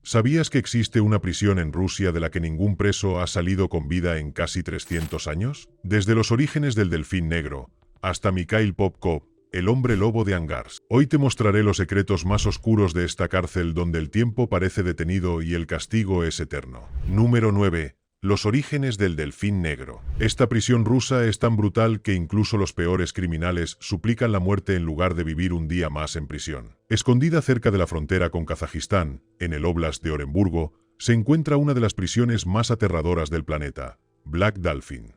¿Sabías que existe una prisión en Rusia de la que ningún preso ha salido con vida en casi 300 años? Desde los orígenes del Delfín Negro hasta Mikhail Popkov, el hombre lobo de Angars. Hoy te mostraré los secretos más oscuros de esta cárcel donde el tiempo parece detenido y el castigo es eterno. Número 9. Los orígenes del Delfín Negro. Esta prisión rusa es tan brutal que incluso los peores criminales suplican la muerte en lugar de vivir un día más en prisión. Escondida cerca de la frontera con Kazajistán, en el Oblast de Oremburgo, se encuentra una de las prisiones más aterradoras del planeta, Black Dolphin.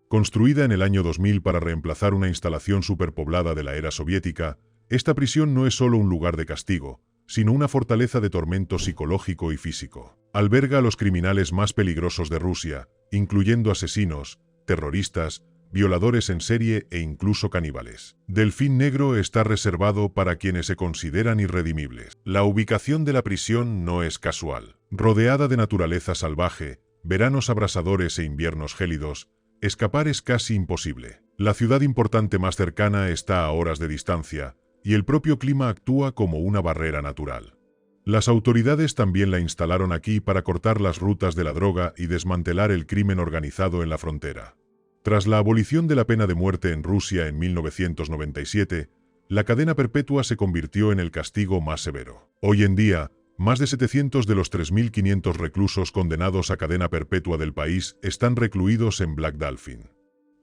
Construida en el año 2000 para reemplazar una instalación superpoblada de la era soviética, esta prisión no es solo un lugar de castigo, sino una fortaleza de tormento psicológico y físico. Alberga a los criminales más peligrosos de Rusia, incluyendo asesinos, terroristas, violadores en serie e incluso caníbales. Delfín Negro está reservado para quienes se consideran irredimibles. La ubicación de la prisión no es casual. Rodeada de naturaleza salvaje, veranos abrasadores e inviernos gélidos, escapar es casi imposible. La ciudad importante más cercana está a horas de distancia, y el propio clima actúa como una barrera natural. Las autoridades también la instalaron aquí para cortar las rutas de la droga y desmantelar el crimen organizado en la frontera. Tras la abolición de la pena de muerte en Rusia en 1997, la cadena perpetua se convirtió en el castigo más severo. Hoy en día, más de 700 de los 3.500 reclusos condenados a cadena perpetua del país están recluidos en Black Dolphin.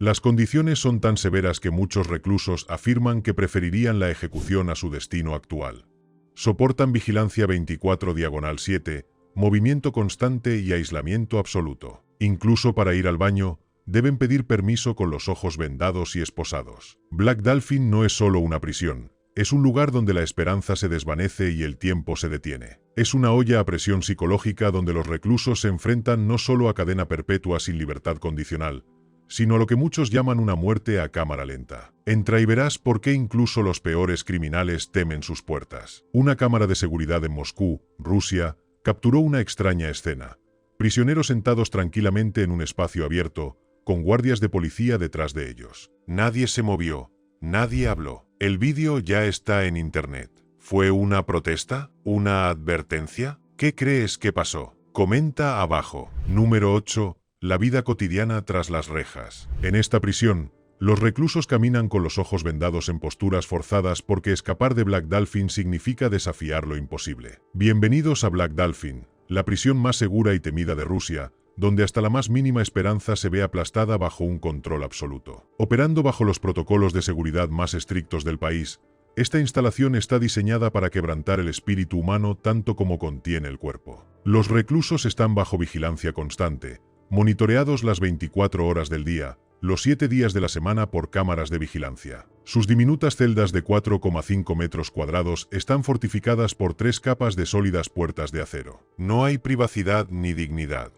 Las condiciones son tan severas que muchos reclusos afirman que preferirían la ejecución a su destino actual. Soportan vigilancia 24/7, movimiento constante y aislamiento absoluto. Incluso para ir al baño, deben pedir permiso con los ojos vendados y esposados. Black Dolphin no es solo una prisión, es un lugar donde la esperanza se desvanece y el tiempo se detiene. Es una olla a presión psicológica donde los reclusos se enfrentan no solo a cadena perpetua sin libertad condicional, sino a lo que muchos llaman una muerte a cámara lenta. Entra y verás por qué incluso los peores criminales temen sus puertas. Una cámara de seguridad en Moscú, Rusia, capturó una extraña escena. Prisioneros sentados tranquilamente en un espacio abierto, con guardias de policía detrás de ellos. Nadie se movió, nadie habló. El vídeo ya está en internet. ¿Fue una protesta? ¿Una advertencia? ¿Qué crees que pasó? Comenta abajo. Número 8. La vida cotidiana tras las rejas. En esta prisión, los reclusos caminan con los ojos vendados en posturas forzadas porque escapar de Black Dolphin significa desafiar lo imposible. Bienvenidos a Black Dolphin, la prisión más segura y temida de Rusia, donde hasta la más mínima esperanza se ve aplastada bajo un control absoluto. Operando bajo los protocolos de seguridad más estrictos del país, esta instalación está diseñada para quebrantar el espíritu humano tanto como contiene el cuerpo. Los reclusos están bajo vigilancia constante, monitoreados las 24 horas del día, los 7 días de la semana por cámaras de vigilancia. Sus diminutas celdas de 4,5 metros cuadrados están fortificadas por 3 capas de sólidas puertas de acero. No hay privacidad ni dignidad.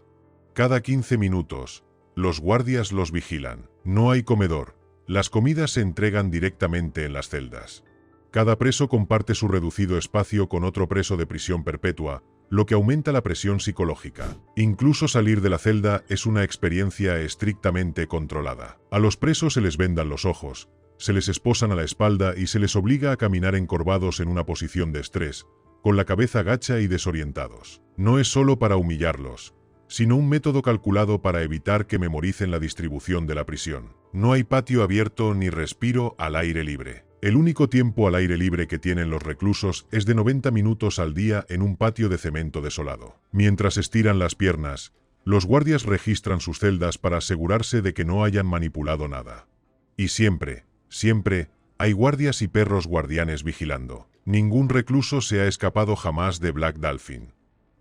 Cada 15 minutos, los guardias los vigilan. No hay comedor. Las comidas se entregan directamente en las celdas. Cada preso comparte su reducido espacio con otro preso de prisión perpetua, lo que aumenta la presión psicológica. Incluso salir de la celda es una experiencia estrictamente controlada. A los presos se les vendan los ojos, se les esposan a la espalda y se les obliga a caminar encorvados en una posición de estrés, con la cabeza gacha y desorientados. No es solo para humillarlos, sino un método calculado para evitar que memoricen la distribución de la prisión. No hay patio abierto ni respiro al aire libre. El único tiempo al aire libre que tienen los reclusos es de 90 minutos al día en un patio de cemento desolado. Mientras estiran las piernas, los guardias registran sus celdas para asegurarse de que no hayan manipulado nada. Y siempre, hay guardias y perros guardianes vigilando. Ningún recluso se ha escapado jamás de Black Dolphin.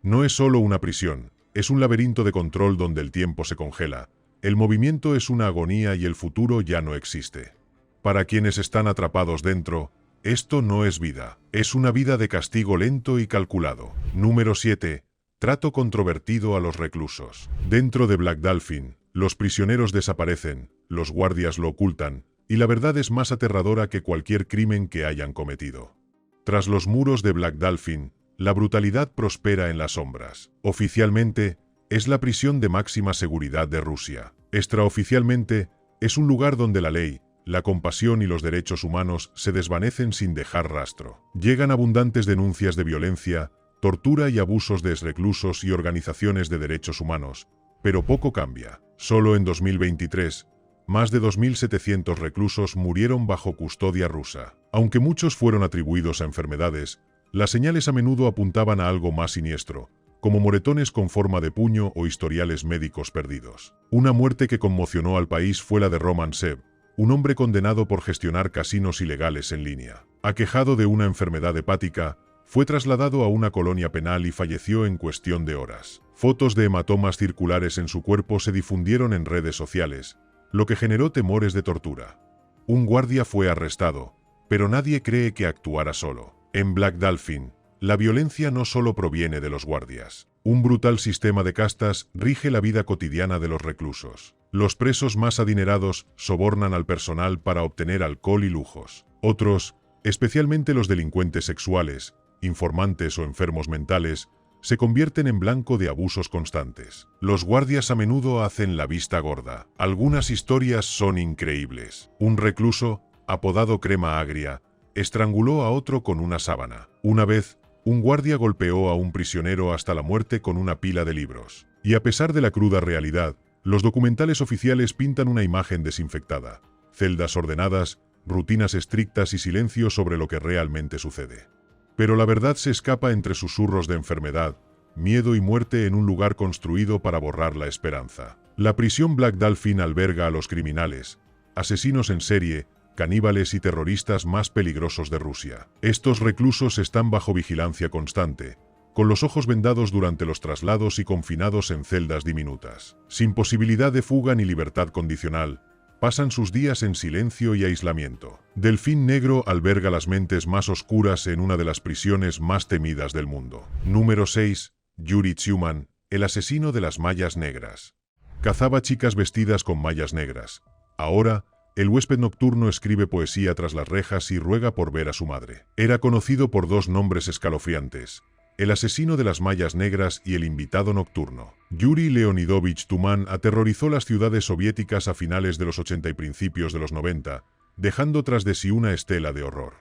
No es solo una prisión. Es un laberinto de control donde el tiempo se congela, el movimiento es una agonía y el futuro ya no existe. Para quienes están atrapados dentro, esto no es vida, es una vida de castigo lento y calculado. Número 7. Trato controvertido a los reclusos. Dentro de Black Dolphin, los prisioneros desaparecen, los guardias lo ocultan, y la verdad es más aterradora que cualquier crimen que hayan cometido. Tras los muros de Black Dolphin, la brutalidad prospera en las sombras. Oficialmente, es la prisión de máxima seguridad de Rusia. Extraoficialmente, es un lugar donde la ley, la compasión y los derechos humanos se desvanecen sin dejar rastro. Llegan abundantes denuncias de violencia, tortura y abusos de exreclusos y organizaciones de derechos humanos, pero poco cambia. Solo en 2023, más de 2.700 reclusos murieron bajo custodia rusa. Aunque muchos fueron atribuidos a enfermedades, las señales a menudo apuntaban a algo más siniestro, como moretones con forma de puño o historiales médicos perdidos. Una muerte que conmocionó al país fue la de Roman Sev, un hombre condenado por gestionar casinos ilegales en línea. Aquejado de una enfermedad hepática, fue trasladado a una colonia penal y falleció en cuestión de horas. Fotos de hematomas circulares en su cuerpo se difundieron en redes sociales, lo que generó temores de tortura. Un guardia fue arrestado, pero nadie cree que actuara solo. En Black Dolphin, la violencia no solo proviene de los guardias. Un brutal sistema de castas rige la vida cotidiana de los reclusos. Los presos más adinerados sobornan al personal para obtener alcohol y lujos. Otros, especialmente los delincuentes sexuales, informantes o enfermos mentales, se convierten en blanco de abusos constantes. Los guardias a menudo hacen la vista gorda. Algunas historias son increíbles. Un recluso, apodado Crema Agria, estranguló a otro con una sábana. Una vez, un guardia golpeó a un prisionero hasta la muerte con una pila de libros. Y a pesar de la cruda realidad, los documentales oficiales pintan una imagen desinfectada. Celdas ordenadas, rutinas estrictas y silencio sobre lo que realmente sucede. Pero la verdad se escapa entre susurros de enfermedad, miedo y muerte en un lugar construido para borrar la esperanza. La prisión Black Dolphin alberga a los criminales, asesinos en serie, caníbales y terroristas más peligrosos de Rusia. Estos reclusos están bajo vigilancia constante, con los ojos vendados durante los traslados y confinados en celdas diminutas. Sin posibilidad de fuga ni libertad condicional, pasan sus días en silencio y aislamiento. Delfín Negro alberga las mentes más oscuras en una de las prisiones más temidas del mundo. Número 6. Yuri Tsyuman, el asesino de las mallas negras. Cazaba chicas vestidas con mallas negras. Ahora, el huésped nocturno escribe poesía tras las rejas y ruega por ver a su madre. Era conocido por dos nombres escalofriantes: el asesino de las mallas negras y el invitado nocturno. Yuri Leonidovich Tuman aterrorizó las ciudades soviéticas a finales de los 80 y principios de los 90, dejando tras de sí una estela de horror.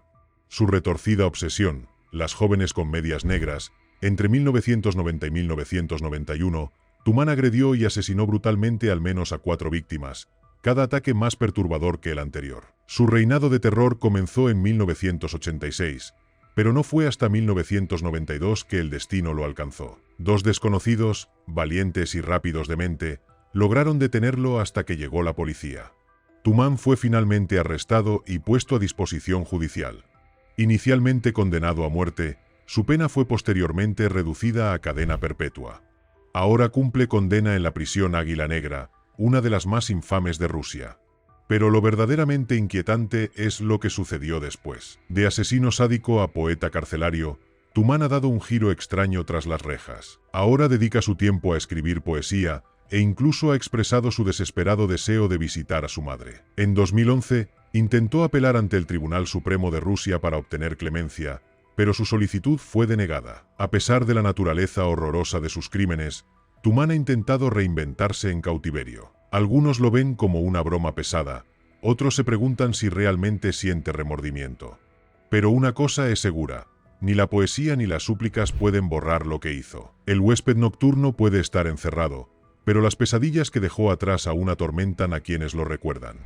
Su retorcida obsesión, las jóvenes con medias negras, entre 1990 y 1991, Tuman agredió y asesinó brutalmente al menos a 4 víctimas, cada ataque más perturbador que el anterior. Su reinado de terror comenzó en 1986, pero no fue hasta 1992 que el destino lo alcanzó. Dos desconocidos, valientes y rápidos de mente, lograron detenerlo hasta que llegó la policía. Tuman fue finalmente arrestado y puesto a disposición judicial. Inicialmente condenado a muerte, su pena fue posteriormente reducida a cadena perpetua. Ahora cumple condena en la prisión Águila Negra, una de las más infames de Rusia. Pero lo verdaderamente inquietante es lo que sucedió después. De asesino sádico a poeta carcelario, Tuman ha dado un giro extraño tras las rejas. Ahora dedica su tiempo a escribir poesía e incluso ha expresado su desesperado deseo de visitar a su madre. En 2011, intentó apelar ante el Tribunal Supremo de Rusia para obtener clemencia, pero su solicitud fue denegada. A pesar de la naturaleza horrorosa de sus crímenes, Tuman ha intentado reinventarse en cautiverio. Algunos lo ven como una broma pesada, otros se preguntan si realmente siente remordimiento. Pero una cosa es segura: ni la poesía ni las súplicas pueden borrar lo que hizo. El huésped nocturno puede estar encerrado, pero las pesadillas que dejó atrás aún atormentan a quienes lo recuerdan.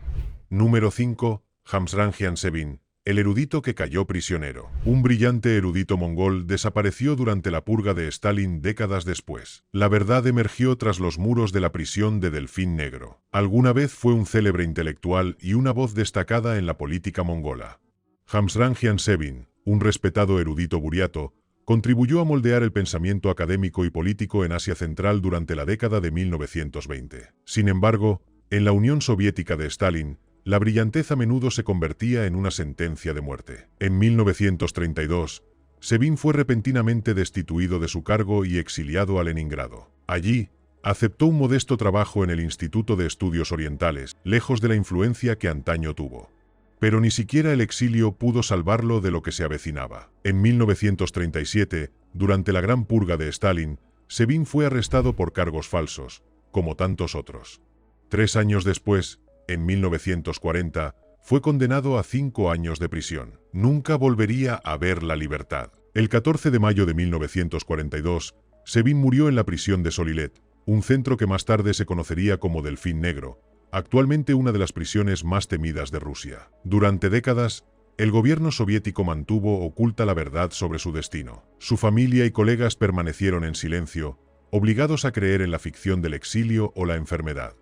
Número 5. Hamsrangian Sevin, el erudito que cayó prisionero. Un brillante erudito mongol desapareció durante la purga de Stalin décadas después. La verdad emergió tras los muros de la prisión de Delfín Negro. Alguna vez fue un célebre intelectual y una voz destacada en la política mongola. Hamsrangian Sevin, un respetado erudito buriato, contribuyó a moldear el pensamiento académico y político en Asia Central durante la década de 1920. Sin embargo, en la Unión Soviética de Stalin, la brillantez a menudo se convertía en una sentencia de muerte. En 1932, Sevin fue repentinamente destituido de su cargo y exiliado a Leningrado. Allí, aceptó un modesto trabajo en el Instituto de Estudios Orientales, lejos de la influencia que antaño tuvo. Pero ni siquiera el exilio pudo salvarlo de lo que se avecinaba. En 1937, durante la Gran Purga de Stalin, Sevin fue arrestado por cargos falsos, como tantos otros. 3 años después, en 1940, fue condenado a 5 años de prisión. Nunca volvería a ver la libertad. El 14 de mayo de 1942, Sevin murió en la prisión de Solilet, un centro que más tarde se conocería como Delfín Negro, actualmente una de las prisiones más temidas de Rusia. Durante décadas, el gobierno soviético mantuvo oculta la verdad sobre su destino. Su familia y colegas permanecieron en silencio, obligados a creer en la ficción del exilio o la enfermedad.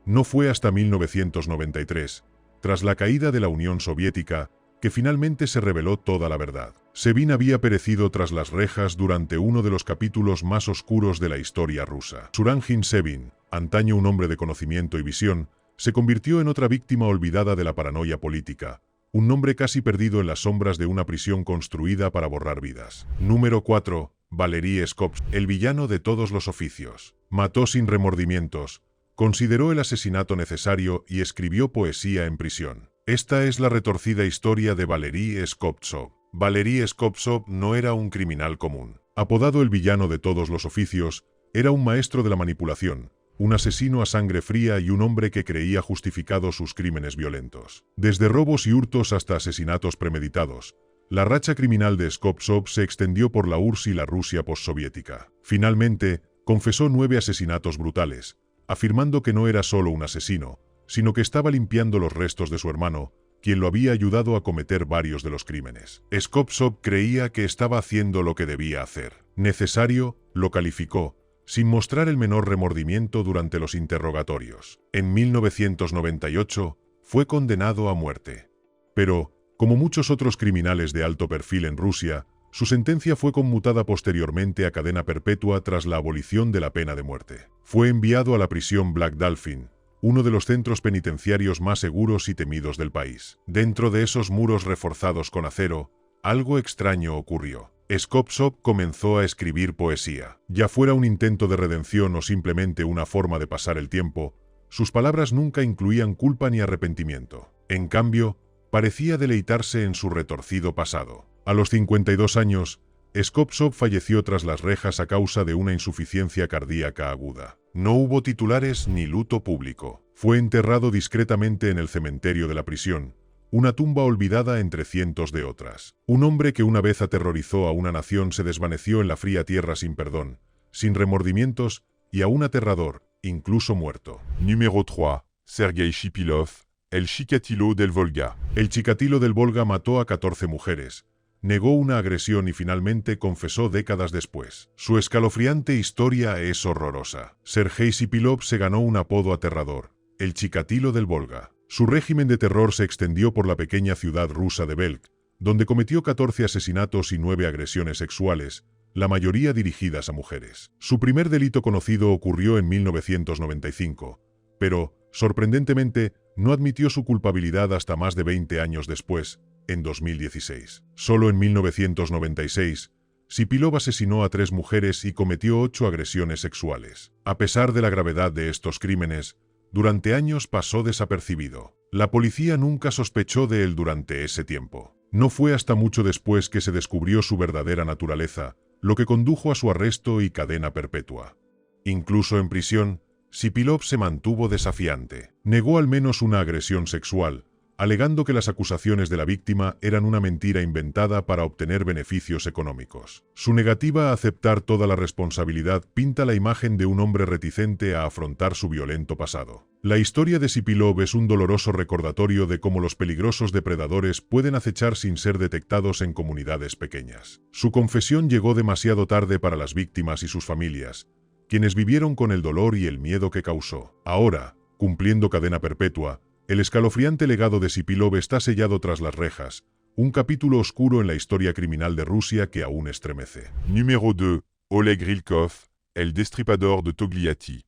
No fue hasta 1993, tras la caída de la Unión Soviética, que finalmente se reveló toda la verdad. Sevin había perecido tras las rejas durante uno de los capítulos más oscuros de la historia rusa. Suranjin Sevin, antaño un hombre de conocimiento y visión, se convirtió en otra víctima olvidada de la paranoia política, un nombre casi perdido en las sombras de una prisión construida para borrar vidas. Número 4. Valery Skobtsov, el villano de todos los oficios. Mató sin remordimientos, consideró el asesinato necesario y escribió poesía en prisión. Esta es la retorcida historia de Valery Skobtsov. Valery Skobtsov no era un criminal común. Apodado el villano de todos los oficios, era un maestro de la manipulación, un asesino a sangre fría y un hombre que creía justificados sus crímenes violentos. Desde robos y hurtos hasta asesinatos premeditados, la racha criminal de Skobtsov se extendió por la URSS y la Rusia postsoviética. Finalmente, confesó 9 asesinatos brutales, afirmando que no era solo un asesino, sino que estaba limpiando los restos de su hermano, quien lo había ayudado a cometer varios de los crímenes. Skobtsov creía que estaba haciendo lo que debía hacer. Necesario, lo calificó, sin mostrar el menor remordimiento durante los interrogatorios. En 1998, fue condenado a muerte. Pero, como muchos otros criminales de alto perfil en Rusia, su sentencia fue conmutada posteriormente a cadena perpetua tras la abolición de la pena de muerte. Fue enviado a la prisión Black Dolphin, uno de los centros penitenciarios más seguros y temidos del país. Dentro de esos muros reforzados con acero, algo extraño ocurrió. Skobtsov comenzó a escribir poesía. Ya fuera un intento de redención o simplemente una forma de pasar el tiempo, sus palabras nunca incluían culpa ni arrepentimiento. En cambio, parecía deleitarse en su retorcido pasado. A los 52 años, Skobtsov falleció tras las rejas a causa de una insuficiencia cardíaca aguda. No hubo titulares ni luto público. Fue enterrado discretamente en el cementerio de la prisión, una tumba olvidada entre cientos de otras. Un hombre que una vez aterrorizó a una nación se desvaneció en la fría tierra sin perdón, sin remordimientos y aún aterrador, incluso muerto. Número 3. Sergei Shipilov, el Chikatilo del Volga. El Chikatilo del Volga mató a 14 mujeres, negó una agresión y finalmente confesó décadas después. Su escalofriante historia es horrorosa. Sergei Shipilov se ganó un apodo aterrador, el Chikatilo del Volga. Su régimen de terror se extendió por la pequeña ciudad rusa de Belk, donde cometió 14 asesinatos y 9 agresiones sexuales, la mayoría dirigidas a mujeres. Su primer delito conocido ocurrió en 1995, pero, sorprendentemente, no admitió su culpabilidad hasta más de 20 años después, en 2016. Solo en 1996, Shipilov asesinó a 3 mujeres y cometió 8 agresiones sexuales. A pesar de la gravedad de estos crímenes, durante años pasó desapercibido. La policía nunca sospechó de él durante ese tiempo. No fue hasta mucho después que se descubrió su verdadera naturaleza, lo que condujo a su arresto y cadena perpetua. Incluso en prisión, Shipilov se mantuvo desafiante. Negó al menos una agresión sexual, alegando que las acusaciones de la víctima eran una mentira inventada para obtener beneficios económicos. Su negativa a aceptar toda la responsabilidad pinta la imagen de un hombre reticente a afrontar su violento pasado. La historia de Shipilov es un doloroso recordatorio de cómo los peligrosos depredadores pueden acechar sin ser detectados en comunidades pequeñas. Su confesión llegó demasiado tarde para las víctimas y sus familias, quienes vivieron con el dolor y el miedo que causó. Ahora, cumpliendo cadena perpetua, el escalofriante legado de Shipilov está sellado tras las rejas, un capítulo oscuro en la historia criminal de Rusia que aún estremece. Número 2. Oleg Rilkov, el destripador de Togliatti.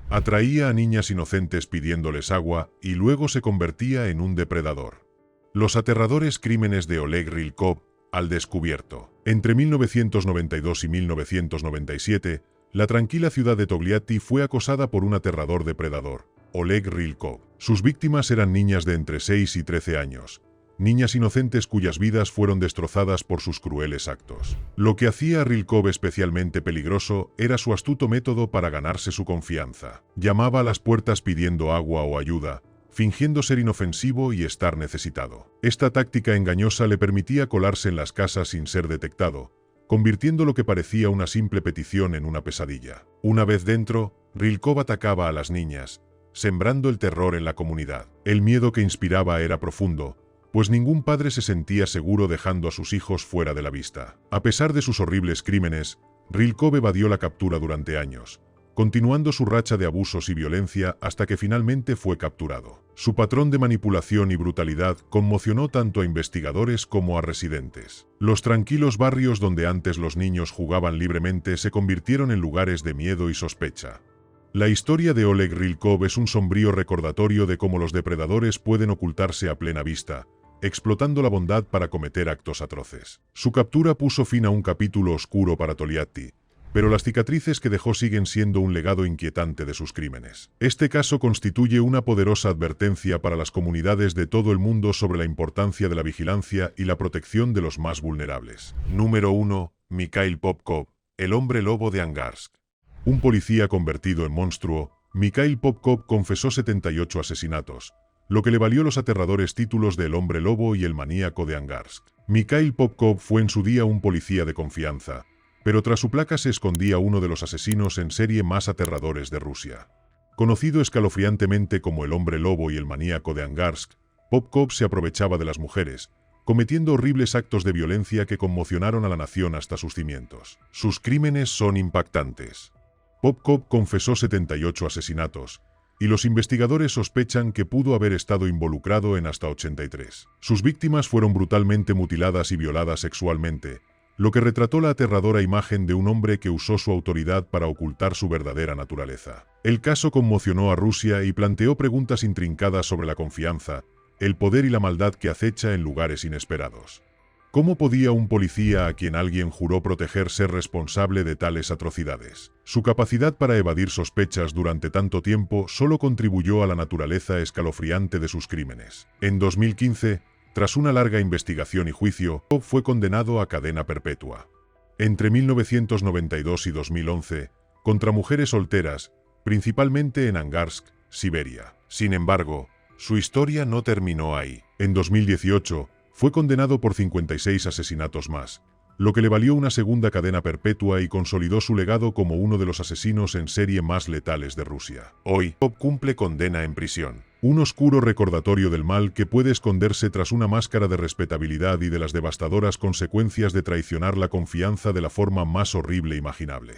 Atraía a niñas inocentes pidiéndoles agua y luego se convertía en un depredador. Los aterradores crímenes de Oleg Rilkov, al descubierto. Entre 1992 y 1997, la tranquila ciudad de Togliatti fue acosada por un aterrador depredador, Oleg Rilkov. Sus víctimas eran niñas de entre 6 y 13 años, niñas inocentes cuyas vidas fueron destrozadas por sus crueles actos. Lo que hacía a Rilkov especialmente peligroso era su astuto método para ganarse su confianza. Llamaba a las puertas pidiendo agua o ayuda, fingiendo ser inofensivo y estar necesitado. Esta táctica engañosa le permitía colarse en las casas sin ser detectado, convirtiendo lo que parecía una simple petición en una pesadilla. Una vez dentro, Rylkov atacaba a las niñas, sembrando el terror en la comunidad. El miedo que inspiraba era profundo, pues ningún padre se sentía seguro dejando a sus hijos fuera de la vista. A pesar de sus horribles crímenes, Rylkov evadió la captura durante años, continuando su racha de abusos y violencia hasta que finalmente fue capturado. Su patrón de manipulación y brutalidad conmocionó tanto a investigadores como a residentes. Los tranquilos barrios donde antes los niños jugaban libremente se convirtieron en lugares de miedo y sospecha. La historia de Oleg Rylkov es un sombrío recordatorio de cómo los depredadores pueden ocultarse a plena vista, explotando la bondad para cometer actos atroces. Su captura puso fin a un capítulo oscuro para Togliatti, pero las cicatrices que dejó siguen siendo un legado inquietante de sus crímenes. Este caso constituye una poderosa advertencia para las comunidades de todo el mundo sobre la importancia de la vigilancia y la protección de los más vulnerables. Número 1. Mikhail Popkov, el hombre lobo de Angarsk. Un policía convertido en monstruo, Mikhail Popkov confesó 78 asesinatos, lo que le valió los aterradores títulos de El hombre lobo y el maníaco de Angarsk. Mikhail Popkov fue en su día un policía de confianza, pero tras su placa se escondía uno de los asesinos en serie más aterradores de Rusia. Conocido escalofriantemente como el hombre lobo y el maníaco de Angarsk, Popkov se aprovechaba de las mujeres, cometiendo horribles actos de violencia que conmocionaron a la nación hasta sus cimientos. Sus crímenes son impactantes. Popkov confesó 78 asesinatos, y los investigadores sospechan que pudo haber estado involucrado en hasta 83. Sus víctimas fueron brutalmente mutiladas y violadas sexualmente, lo que retrató la aterradora imagen de un hombre que usó su autoridad para ocultar su verdadera naturaleza. El caso conmocionó a Rusia y planteó preguntas intrincadas sobre la confianza, el poder y la maldad que acecha en lugares inesperados. ¿Cómo podía un policía a quien alguien juró proteger ser responsable de tales atrocidades? Su capacidad para evadir sospechas durante tanto tiempo solo contribuyó a la naturaleza escalofriante de sus crímenes. En 2015, tras una larga investigación y juicio, Popkov fue condenado a cadena perpetua. Entre 1992 y 2011, contra mujeres solteras, principalmente en Angarsk, Siberia. Sin embargo, su historia no terminó ahí. En 2018, fue condenado por 56 asesinatos más, lo que le valió una segunda cadena perpetua y consolidó su legado como uno de los asesinos en serie más letales de Rusia. Hoy, Popkov cumple condena en prisión. Un oscuro recordatorio del mal que puede esconderse tras una máscara de respetabilidad y de las devastadoras consecuencias de traicionar la confianza de la forma más horrible imaginable.